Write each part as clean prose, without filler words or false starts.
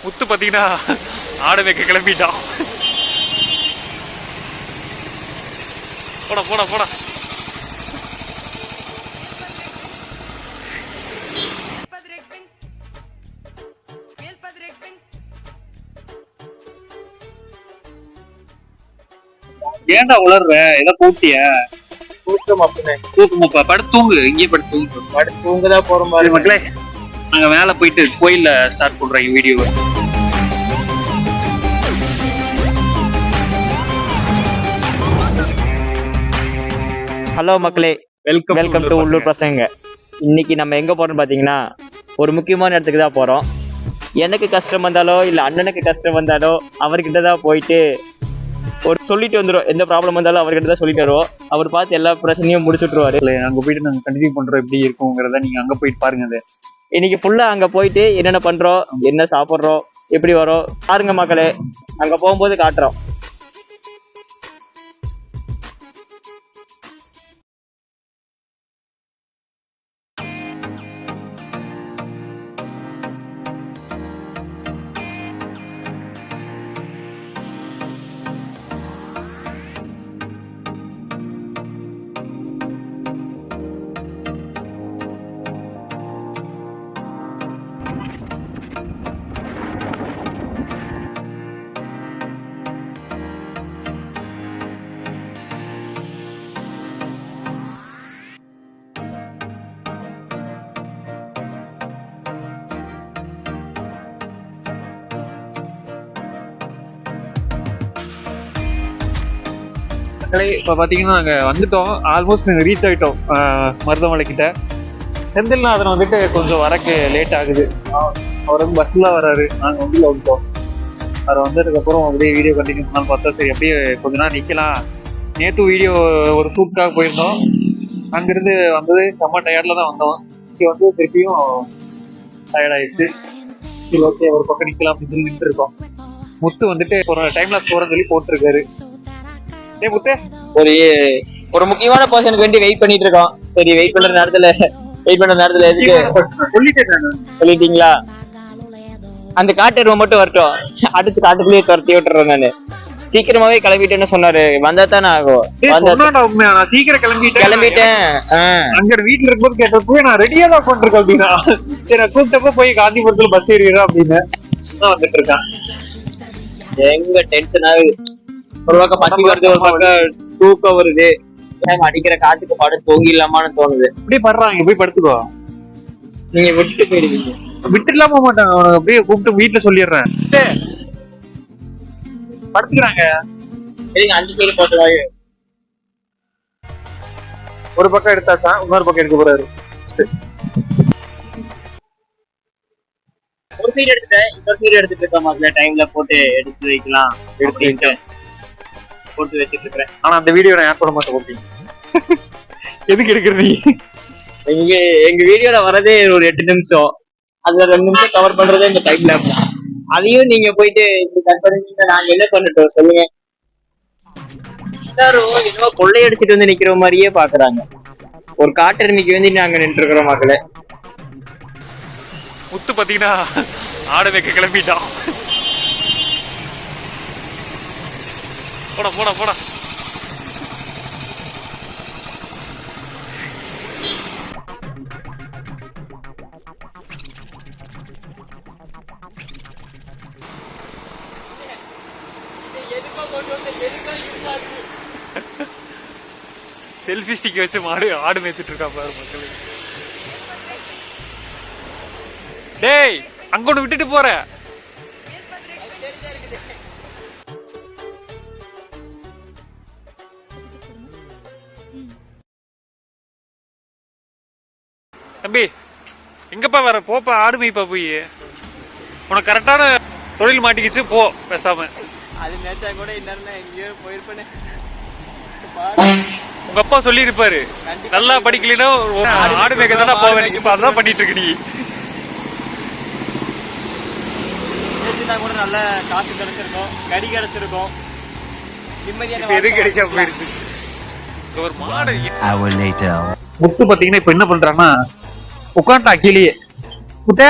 முத்து பார்த்தீங்கன்னா ஆடு மேய்க்க கிளம்பிட்டான். போடா போடா போடா. ஏன்டா உளர்ற? ஏதோ கூட்டிய தூக்கமாப்பா. படுத்து தூங்கு, இங்கே படுத்து தூங்கு. படுத்து தூங்கதான் போற மாதிரி மக்களே. நாங்க மேல போயிட்டு கோயில்ல ஸ்டார்ட் பண்றோம் வீடியோவை. ஹலோ மக்களே, வெல்கம் டு உள்ளூர் பசங்க. இன்னைக்கு நம்ம எங்க போறோம்னு பாத்தீங்கன்னா ஒரு முக்கியமான இடத்துக்கு தான் போறோம். எனக்கு கஷ்டம் வந்தாலோ இல்ல அண்ணனுக்கு கஷ்டம் வந்தாலோ அவர்கிட்ட தான் போயிட்டு ஒரு சொல்லிட்டு வந்துடும். எந்த ப்ராப்ளம் வந்தாலும் அவர்கிட்ட தான் சொல்லிட்டு வருவோம். அவர் பார்த்து எல்லா பிரச்சனையும் முடிச்சுட்டுருவாரு. அங்க போயிட்டு நாங்க கண்டினியூ பண்றோம் எப்படி இருக்குங்கிறத நீங்க அங்க போயிட்டு பாருங்க. அது இன்னைக்கு ஃபுல்லா அங்க போயிட்டு என்னென்ன பண்றோம், என்ன சாப்பிட்றோம், எப்படி வரோம் பாருங்க மக்களே. அங்க போகும்போது காட்டுறோம். இப்போ பார்த்தீங்கன்னா நாங்கள் வந்துட்டோம். ஆல்மோஸ்ட் நாங்கள் ரீச் ஆகிட்டோம் மருதமலை கிட்ட. செந்தில்நாதன் வந்துட்டு கொஞ்சம் வரக்கு லேட் ஆகுது. அவர் வந்து பஸ்ஸில் வர்றாரு, நாங்கள் வண்டியில் வந்துட்டோம். அவர் வந்ததுக்கப்புறம் அப்படியே வீடியோ கண்டினியூ பண்ணாலும் பார்த்தா சரி அப்படியே கொஞ்ச நாள் நிற்கலாம். நேற்று வீடியோ ஒரு ஷூட்டுக்காக போயிருந்தோம். அங்கேருந்து வந்தது செம்ம டயர்டில் தான் வந்தோம். இங்கே வந்து திருப்பியும் டயர்டாயிடுச்சு. சரி ஓகே ஒரு பக்கம் நிற்கலாம் அப்படின்னு சொல்லி நின்று இருக்கோம். முத்து வந்துட்டு ஒரு டைம்ல போகிறேன்னு சொல்லி போட்டிருக்காரு. ஒரு முக்கியமான பர்சனுக்கு வேண்டி வெயிட் பண்ணிட்டு இருக்கோம். சரி வெயிட் பண்ற நேரத்துல எதுக்கு சொல்லிட்டீங்களா? அந்த காட்டு மட்டும் வரட்டும், அடுத்து காட்டுக்குள்ளேயே துரத்தி விட்டுறேன் நானு. சீக்கிரமாவே கிளம்பிட்டேன்னு சொன்னாரு. வந்தா தானே ஆகும். சீக்கிரம் கிளம்பிட்டேன். அங்க வீட்டுல இருக்கும்போது கேட்டப்போ நான் ரெடியா தான் உட்காந்துருக்கேன் அப்படின்னா சரி நான் கூப்பிட்டப்போ போய் காந்திபுரத்துல பஸ் ஏறிடுறேன் அப்படின்னு வந்துட்டு இருக்கான். எங்க டென்ஷன் ஆகுது. ஒரு பக்கம் பசி வருது, ஒரு பக்கம் தூக்கம் வருது. அடிக்கிற காட்டுக்கு படம் தூங்கிடலாமான்னு தோணுது. அப்படியே படுறாங்க, போய் படுத்துக்கோ. நீங்க விட்டுட்டு போயிடுவீங்க. விட்டுலாம் போக மாட்டாங்க. அவனுக்கு அப்படியே கூப்பிட்டு வீட்டுல சொல்லிடுறேன். படுத்துக்கிறாங்க. சரிங்க, 5 பேர் போட்டுவாங்க. ஒரு பக்கம் எடுத்தாச்சா, இன்னொரு பக்கம் எடுக்க போறாரு. ஒரு சைடு எடுத்துட்டேன், இன்னொரு சைடு எடுத்துட்டு இருக்க மாதிரி டைம்ல போட்டு எடுத்து வைக்கலாம் எடுத்து போட்டு வச்சுட்டு இருக்கிறேன். ஆனா அந்த வீடியோ நான் போட மாட்டேன். ஓகே எதுக்கு எடுக்கிற நீ? எங்க வீடியோல வரதே ஒரு 8 நிமிஷம். அதுல 2 நிமிஷம் கவர் பண்றதே இந்த டைம் லேப் தான். அதையும் நீங்க போயிட்டு நாங்க என்ன பண்ணட்டும் சொல்லுங்க. எல்லாரும் என்னவோ கொள்ளையடிச்சிட்டு வந்து நிக்கிற மாதிரியே பாக்குறாங்க. ஒரு காட்டெருமைக்கு வந்து நாங்க நின்று இருக்கிறோம் மக்களே. முத்து பாத்தீங்கன்னா ஆடு மேய்க்க கிளம்பிட்டான். போடா போடா போடா. செல்ஃபி ஸ்டிக் வச்சு ஆடு மேய்ச்சிட்டு இருக்கா பாரு மக்களே. டேய் அங்க ஒண்ணு விட்டுட்டு போற. தம்பி எங்கப்பா வர? போப்பா ஆடு மேய்ப்பா. போய் உனக்கு கரெக்டான தொழில் மாட்டிக்கிச்சு, போ பேசாம. அது மேட்சா கூட இன்னும் எங்கேயோ போயிருப்பேன். உங்க அப்பா சொல்லி இருப்பாரு, நல்லா படிக்கலைன்னா ஆடு மேய்க்க தானே போவேன். இப்ப அதான் பண்ணிட்டு இருக்கு நீ. கூட நல்ல காசு கிடைச்சிருக்கும், கறி கிடைச்சிருக்கும், நிம்மதியான எது கிடைக்காம போயிருச்சு. ஒரு மாடு முத்து பாத்தீங்கன்னா இப்ப என்ன பண்றான்னா உட்காந்துட்டா கீழே. முட்டை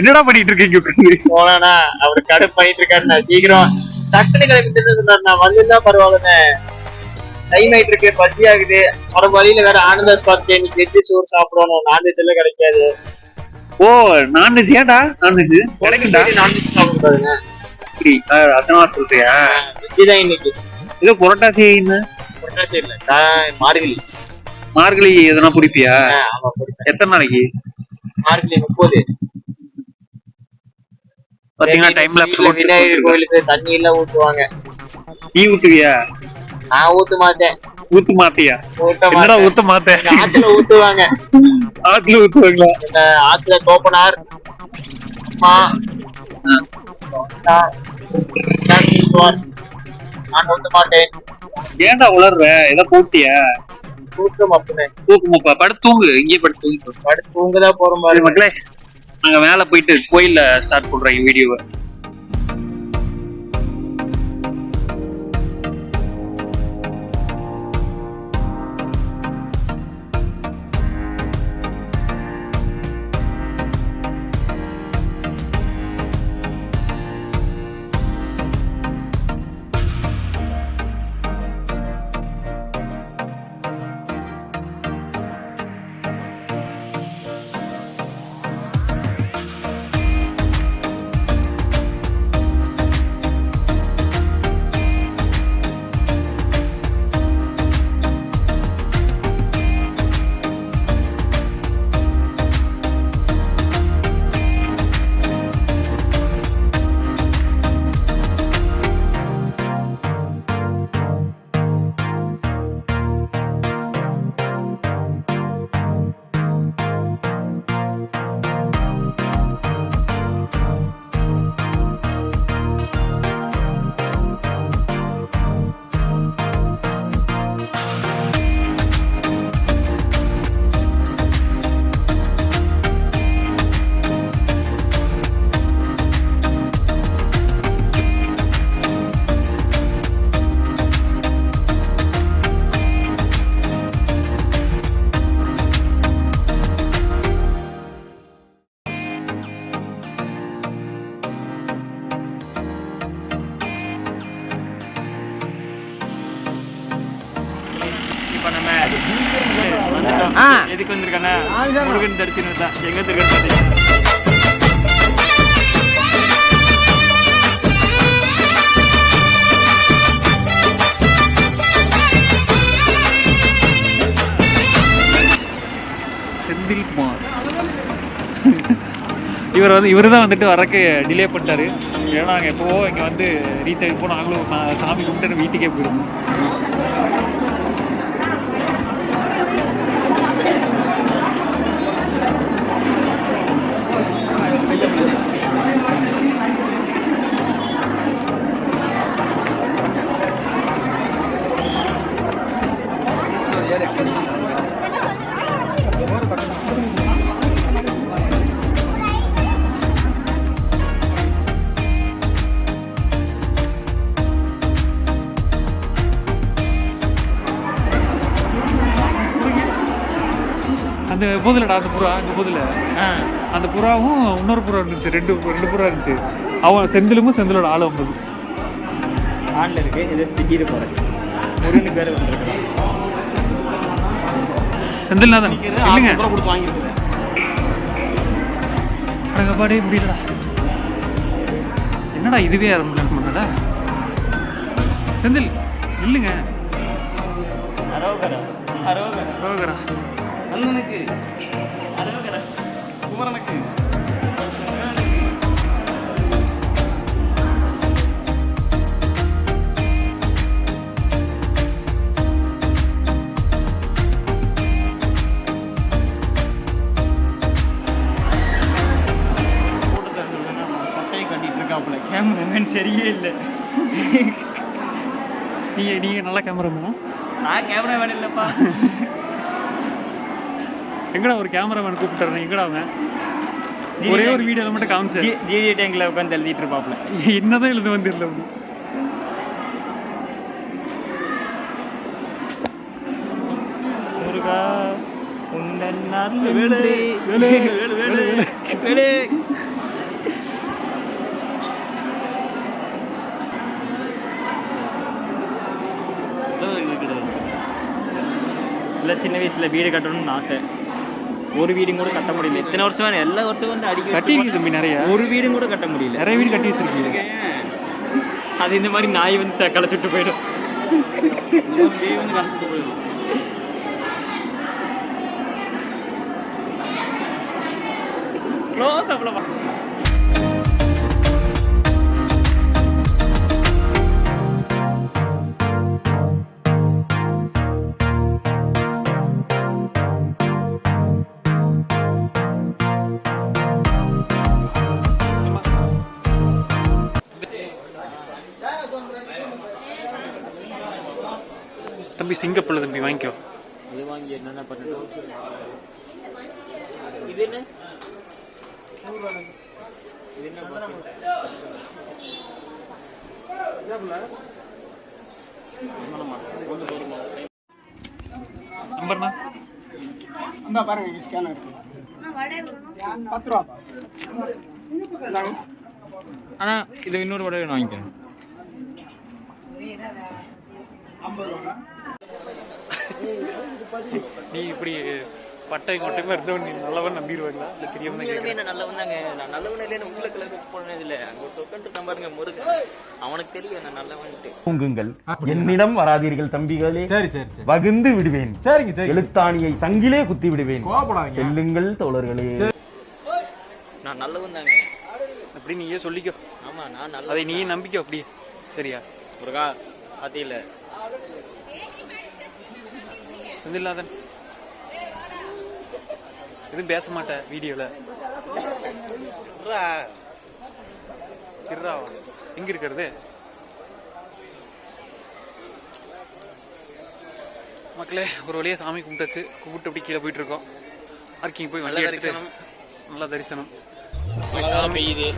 என்னடா பண்ணிட்டு இருக்கீங்க உட்கார்ந்து? போனா அவர் கடை பண்ணிட்டு இருக்காருண்ணா. சீக்கிரம் டக்குனு கிளம்பிட்டு சொன்னாருண்ணா. வந்துருந்தா பரவாயில்லண்ணே. டைம் ஆயிட்டு இருக்கு, பசி ஆகுது. வர வழியில வேற ஆனந்தா ஸ்பாட் இன்னைக்கு வெஜ்ஜு சோறு சாப்பிடணும். நான்வெஜ் எல்லாம் கிடைக்காது. ஓ நான்வெஜ், ஏன்டா நான்வெஜ் கிடைக்கும்டா? நான்வெஜ் சாப்பிடாதுங்க. அதனால சொல்றியா? வெஜ்ஜு தான் இன்னைக்கு. ஏதோ புரட்டாசி புரட்டாசி இல்ல, மார்கழி. மார்கழி எதனா பிடிப்பியா? ஆமா பிடிப்பேன். எத்தனை நாளைக்கு? மார்கழி 30. பாத்தீங்கன்னா டைம்ல விநாயகர் கோயிலுக்கு தண்ணி எல்லாம் ஊத்துவாங்க. நீ ஊத்துவியா? நான் ஊத்த மாட்டேன். ஊத்து மாட்டியா? என்னடா ஊத்த மாட்டேன்? ஆத்துல ஊத்துவாங்க. ஆத்துல ஊத்துவாங்களா? இந்த ஆத்துல கோப்பனார் நான் ஊத்த மாட்டேன். ஏன்டா உளர்ற? ஏதோ போட்டியா? தூக்கம் அப்படின்னு தூக்குமாப்பா, படுத்து தூங்கு. இங்கே படுத்து தூங்கு. படுத்து தூங்கதான் போறோம் பாரு மக்களே. நாங்க மேல போயிட்டு கோயில்ல ஸ்டார்ட் பண்றோம் வீடியோவை. இப்ப நம்ம வந்துட்டோம். எதுக்கு வந்திருக்கானே? முருகன் தரிசனம் தான். எங்க திருக்கன் பாத்தீங்கன்னா செந்தில்குமார். இவர் தான் வந்துட்டு வரக்கு டிலே பண்ணிட்டாரு. ஏன்னா நாங்கள் எப்போவோ இங்கே வந்து ரீச் ஆகி போனால் நாங்களும் சாமி கும்பிட்டு வீட்டுக்கே போயிடுவோம். அந்த போதிலடா அந்த புறா, அந்த போதில் அந்த புறாவும் இன்னொரு புறா இருந்துச்சு. ரெண்டு புறா இருந்துச்சு. அவன் செந்திலோட ஆள் வந்தது ஆண்ல இருக்கு. இது திடீர் போறேன். முருகனுக்கு பேர் வந்துருக்கு. செந்தில்நாதன் இல்லைங்க. கொடுத்து வாங்கிருக்கேன். பாடே முடியலடா. என்னடா இதுவே ஆரம்பிச்சா செந்தில் இல்லைங்க. அரோகரா அரோகரா அரோகரா அண்ணனுக்கு அரோகரா குமரனுக்கு. சொட்டையை கட்டிட்டு இருக்காப்புல. கேமராமேன் சரியே இல்லை. நீங்க நல்ல கேமராமேனா? நான் கேமராமேன் இல்லப்பா. எங்கடா ஒரு கேமராமேன் கூப்பிட்டுறேன். எங்கடா அவன்? ஒரே ஒரு வீடியோல மட்டும் காமிச்சேன். ஜிடி டேங்க்ல உட்காந்து எழுதிட்டு இருப்பாப்ல. என்னதான் எழுத வந்துடல அப்படி. முருகா உந்தன் வேலை வேலை வேலை வேலை இல்லை சின்ன வயசில் வீடு கட்டணும்னு ஆசை. ஒரு வீடும் கூட கட்ட முடியல. இத்தனை வருஷம் எல்லா வருஷம் வந்து அடிக்க கட்டிருக்கு தம்பி நிறைய. ஒரு வீடும் கூட கட்ட முடியல. நிறைய வீடு கட்டி வச்சிருக்கீங்க. அது இந்த மாதிரி நாய் வந்து களைச்சுட்டு போயிடும். வந்து களைச்சிட்டு போயிடும். க்ளோஸ் அப்ல தம்பி சிங்கப்பூர்ல தம்பி வாங்கிக்கோ. இது வாங்கி என்னென்ன பண்ணிட்டோம். இது என்ன இது என்ன நம்பர்னா அந்த பாருங்க ஸ்கேனர் இருக்கு. 10 ரூபா. ஆனா இது இன்னொரு வடை வாங்கிக்கிறேன். 50 ரூபா. நீ இப்படி பட்டை கொட்டையுமா இருந்தவன் நீ நல்லவன் நம்பிடுவாங்களா? இல்லை தெரியாம என்ன நல்லவன் தாங்க. நான் நல்லவன் இல்லைன்னு உங்களுக்கு கலர் போனது இல்லை. அங்கே ஒரு சொக்கன்ட்டு நம்பாருங்க முருகன், அவனுக்கு தெரியும் நான் நல்லவன்ட்டு. தூங்குங்கள், என்னிடம் வராதீர்கள் தம்பிகளே. சரி சரி சரி, வகுந்து விடுவேன். சரிங்க சரி, எழுத்தாணியை சங்கிலே குத்தி விடுவேன். செல்லுங்கள் தோழர்களே. நான் நல்லவன் தாங்க. அப்படி நீயே சொல்லிக்கோ. ஆமா நான் நல்ல, அதை நீயே நம்பிக்கோ. அப்படியே சரியா முருகா? பாத்தியில இல்லாத எதுவும் பேச மாட்டேன் வீடியோல. எங்க இருக்கிறது மக்களே? ஒரு வழியா சாமி கும்பிட்டாச்சு. கும்பிட்டு அப்படி கீழே போயிட்டு இருக்கோம். பார்க்கிங் போய் வண்டி எடுத்துட்டு நல்லா தரிசனம். சாமி இது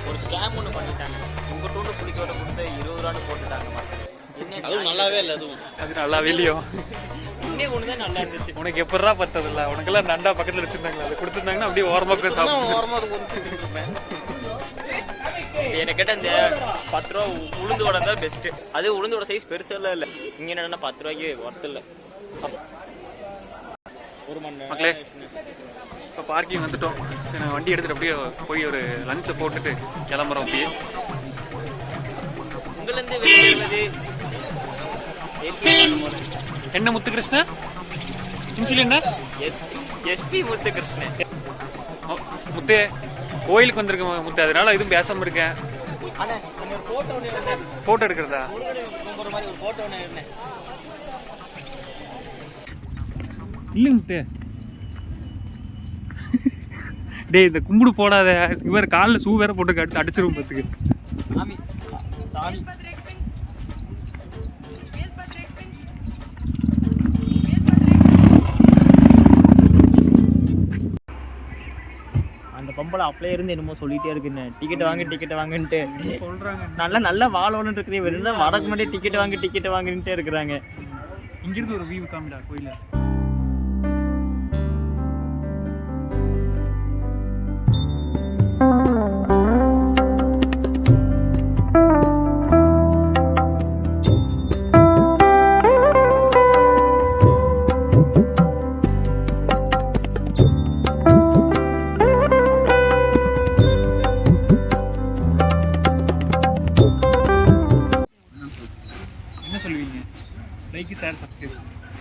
ஒரு ஸ்கேம் ஒன்று பண்ணிட்டாங்க. உங்க டூண்டு பிடிச்சோட கொடுத்து 20 ரூபான்னு போட்டுட்டாங்க. அதுவும் நல்லாவே இல்லை. அது நல்லாவே இல்லையோ? இன்னே ஒண்ணுதான் நல்லா இருந்துச்சு. உனக்கு எப்படா பத்தது இல்ல? உனக்கெல்லாம் நண்டா பக்கத்துல வச்சிருந்தாங்களா? அதை கொடுத்துருந்தாங்கன்னா அப்படியே ஓரமா எனக்கு கேட்ட இந்த 10 ரூபா உளுந்து வடை தான் பெஸ்ட். அது உளுந்து வடை சைஸ் பெருசெல்லாம் இல்லை. இங்க என்னன்னா 10 ரூபாய்க்கு ஒர்த்து இல்லை. ஒரு மணி நேரம் மக்களே இப்போ பார்க்கிங் வந்துட்டோம். சரி வண்டி எடுத்துட்டு அப்படியே போய் ஒரு லஞ்சை போட்டுட்டு கிளம்புறோம். அப்படியே உங்களிருந்து வெளியேறுவது என்ன முத்துகிருஷ்ணன்? இன்சில் என்ன? எஸ்பி முத்துகிருஷ்ணன். முத்தே கோயிலுக்கு வந்திருக்கேன் முத்தே, அதனால எதுவும் பேசாம இருக்கேன். போட்டோ எடுக்கிறதா? இல்ல முத்தே. டேய் இந்த கும்பிடு போடாத. இவர் காலில் ஷூ வேற போட்டு அடிச்சிரும் பத்துக்கு. அந்த பொம்பளை அப்படியே இருந்து என்னமோ சொல்லிட்டே இருக்குன்னு, டிக்கெட் வாங்குன்ட்டு சொல்றாங்க. நல்லா வாழணும்னு இருக்கிறே வெறும் வரக்கு முன்னாடி டிக்கெட் வாங்குன்ட்டே இருக்கிறாங்க. இங்கிருந்து ஒரு வியூ காமிடா கோயில.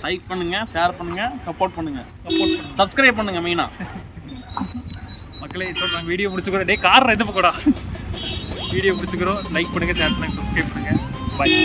லைக் பண்ணுங்க, ஷேர் பண்ணுங்க, சப்போர்ட் பண்ணுங்க, சப்ஸ்கிரைப் பண்ணுங்க மெயினா. மக்களே இப்போ நாங்கள் வீடியோ முடிச்சுக்கிறோம். டே கார் இது போடா. வீடியோ முடிச்சுக்கிறோம். லைக் பண்ணுங்க, ஷேர் பண்ணுங்க, சப்ஸ்கிரைப் பண்ணுங்க. பாய்.